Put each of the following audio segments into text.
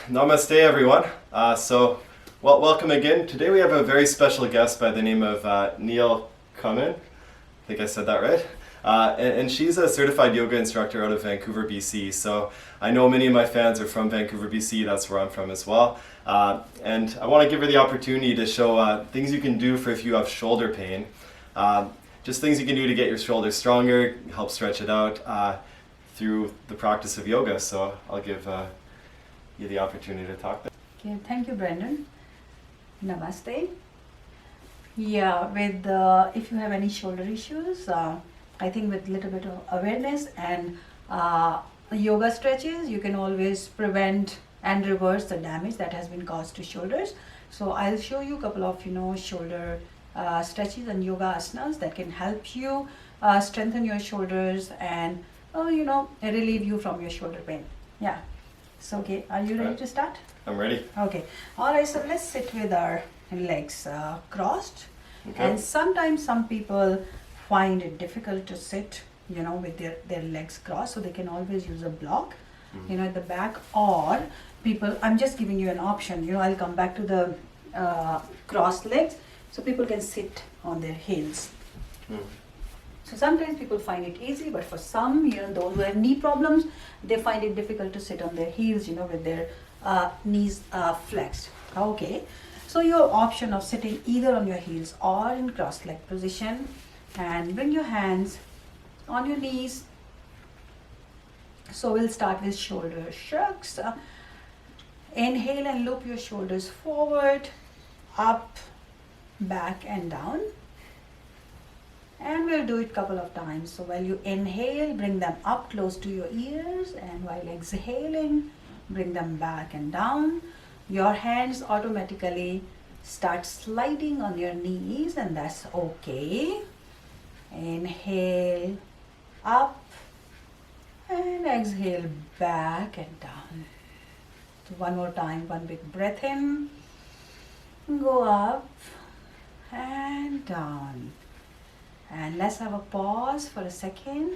Namaste everyone. Welcome again. Today we have a very special guest by the name of Neelkamal. I think I said that right. And she's a certified yoga instructor out of Vancouver, BC. So I know many of my fans are from Vancouver, BC. That's where I'm from as well. And I want to give her the opportunity to show things you can do for if you have shoulder pain. Just things you can do to get your shoulders stronger, help stretch it out through the practice of yoga. So I'll give you the opportunity to talk there. Okay, thank you, Brendan. Namaste. Yeah, if you have any shoulder issues, I think with little bit of awareness and yoga stretches, you can always prevent and reverse the damage that has been caused to shoulders. So I'll show you a couple of shoulder stretches and yoga asanas that can help you strengthen your shoulders and relieve you from your shoulder pain. Yeah. So okay, are you ready to start? I'm ready. Okay. All right. So let's sit with our legs crossed. Okay. And sometimes some people find it difficult to sit, with their legs crossed. So they can always use a block, at the back. Or people, I'm just giving you an option. I'll come back to the crossed legs, so people can sit on their heels. So sometimes people find it easy, but for some, those who have knee problems, they find it difficult to sit on their heels, with their knees flexed. Okay. So your option of sitting either on your heels or in cross leg position, and bring your hands on your knees. So we'll start with shoulder shrugs. Inhale and loop your shoulders forward, up, back and down. And we'll do it a couple of times. So while you inhale, bring them up close to your ears, and while exhaling, bring them back and down. Your hands automatically start sliding on your knees, and that's okay. Inhale, up, and exhale, back and down. So one more time, one big breath in, go up and down. And let's have a pause for a second,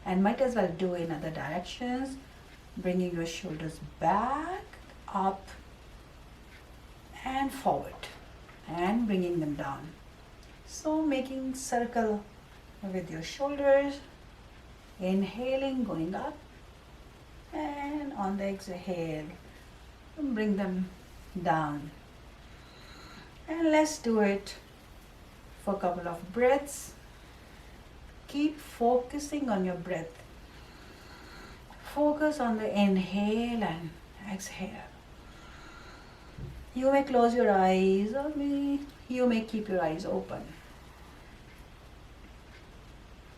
and might as well do in other directions, bringing your shoulders back, up and forward, and bringing them down. So making circle with your shoulders, inhaling, going up, and on the exhale, bring them down. And let's do it for a couple of breaths. Keep focusing on your breath. Focus on the inhale and exhale. You may close your eyes, or you may keep your eyes open.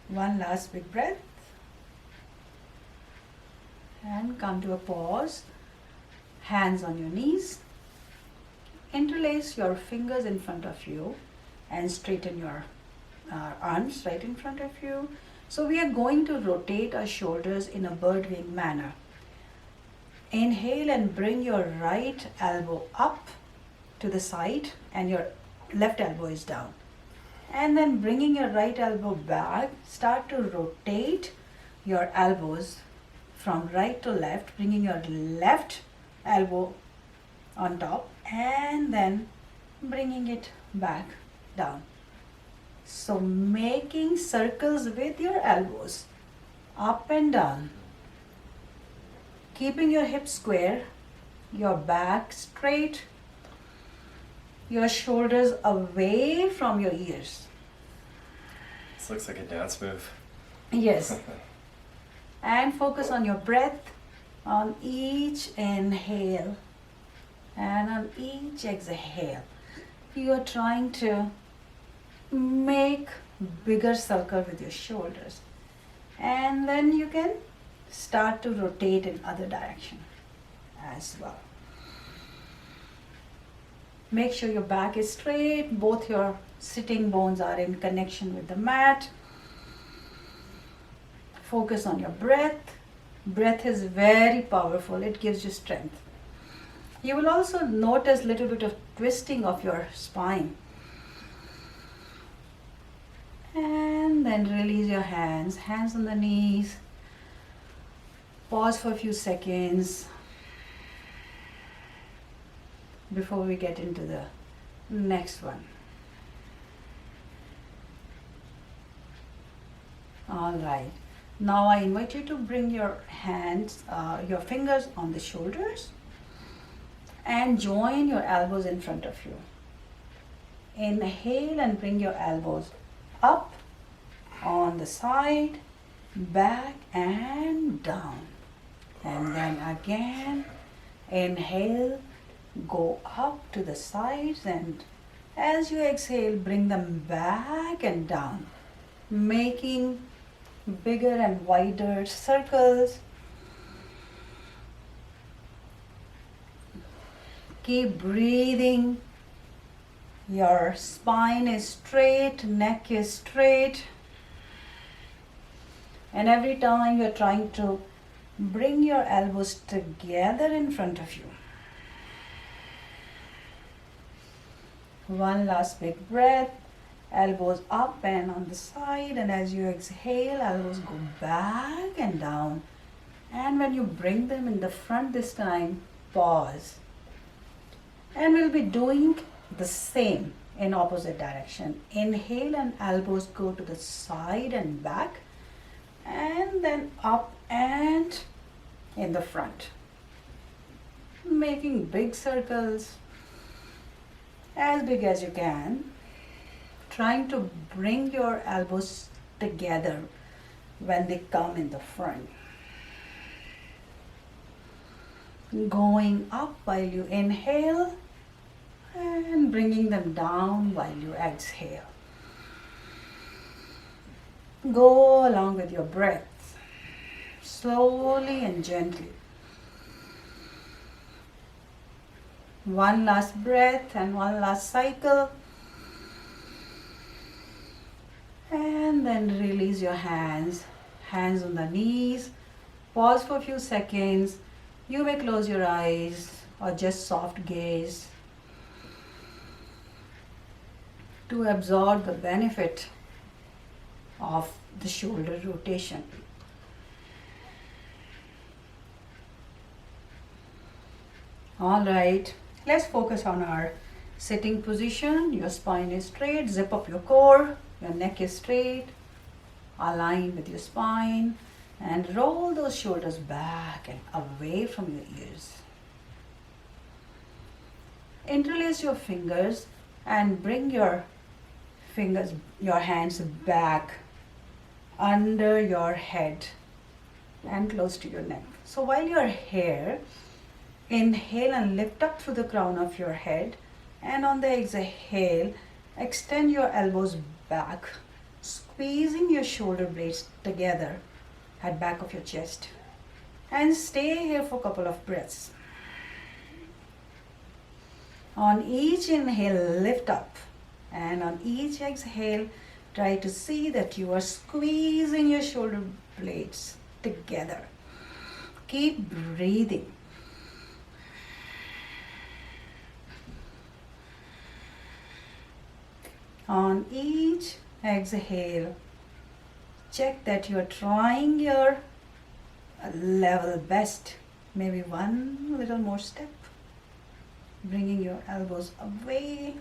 One last big breath. And come to a pause. Hands on your knees. Interlace your fingers in front of you and straighten your arms right in front of you. So we are going to rotate our shoulders in a bird wing manner. Inhale and bring your right elbow up to the side, and your left elbow is down. And then bringing your right elbow back, start to rotate your elbows from right to left, bringing your left elbow on top and then bringing it back down. So making circles with your elbows up and down, keeping your hips square, your back straight, your shoulders away from your ears. This looks like a dance move. Yes. And focus on your breath on each inhale and on each exhale. You are trying to make bigger circle with your shoulders, and then you can start to rotate in other direction as well. Make sure your back is straight, both your sitting bones are in connection with the mat. Focus on your breath. Breath is very powerful, it gives you strength. You will also notice a little bit of twisting of your spine. And then release your hands on the knees. Pause for a few seconds. before we get into the next one. All right. Now I invite you to bring your hands, your fingers on the shoulders and join your elbows in front of you. Inhale and bring your elbows up, on the side, back and down. And then again, inhale, go up to the sides, and as you exhale, bring them back and down, making bigger and wider circles. Keep breathing. Your spine is straight, neck is straight. And every time you're trying to bring your elbows together in front of you. One last big breath. Elbows up and on the side, and as you exhale, elbows go back and down. And when you bring them in the front this time, pause. And we'll be doing the same in opposite direction. Inhale and elbows go to the side and back, and then up and in the front. Making big circles, as big as you can. Trying to bring your elbows together when they come in the front. Going up while you inhale and bringing them down while you exhale. Go along with your breath, slowly and gently. One last breath and one last cycle. And then release your hands on the knees. Pause for a few seconds. You may close your eyes or just soft gaze to absorb the benefit of the shoulder rotation. All right, let's focus on our sitting position. Your spine is straight, zip up your core. Your neck is straight, align with your spine, and roll those shoulders back and away from your ears. Interlace your fingers and bring your hands back under your head and close to your neck. So while you're here, inhale and lift up through the crown of your head, and on the exhale, extend your elbows back, squeezing your shoulder blades together at back of your chest. And stay here for a couple of breaths. On each inhale, lift up. And on each exhale, try to see that you are squeezing your shoulder blades together. Keep breathing. On each exhale, check that you are trying your level best. Maybe one little more step. Bringing your elbows away.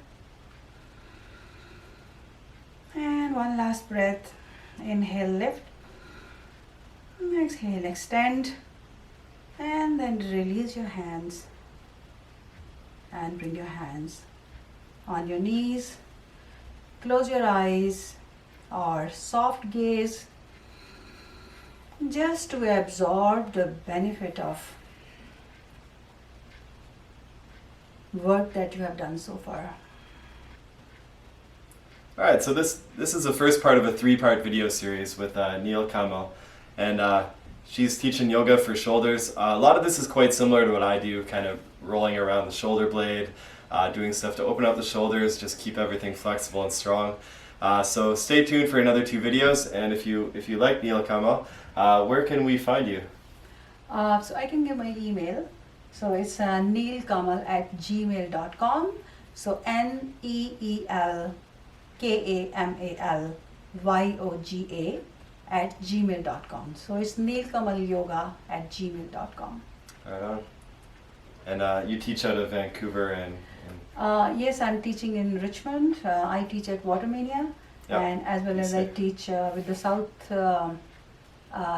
And one last breath. Inhale, lift. Exhale, extend. And then release your hands. And bring your hands on your knees. Close your eyes or soft gaze just to absorb the benefit of work that you have done so far. All right, so this is the first part of a 3-part video series with Neelkamal, and she's teaching yoga for shoulders. A lot of this is quite similar to what I do, kind of rolling around the shoulder blade, doing stuff to open up the shoulders, just keep everything flexible and strong. So stay tuned for another 2 videos, and if you like Neelkamal, where can we find you? So I can give my email. So it's neelkamal@gmail.com. So NEELKAMALYOGA@gmail.com. So it's neelkamalyoga@gmail.com. Right on. And you teach out of Vancouver and Yes, I'm teaching in Richmond. I teach at Watermania, Yeah, and as well as I teach with the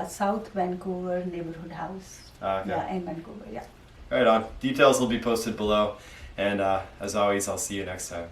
South Vancouver Neighborhood House. okay. Yeah, in Vancouver. Yeah. Right on. Details will be posted below. And as always, I'll see you next time.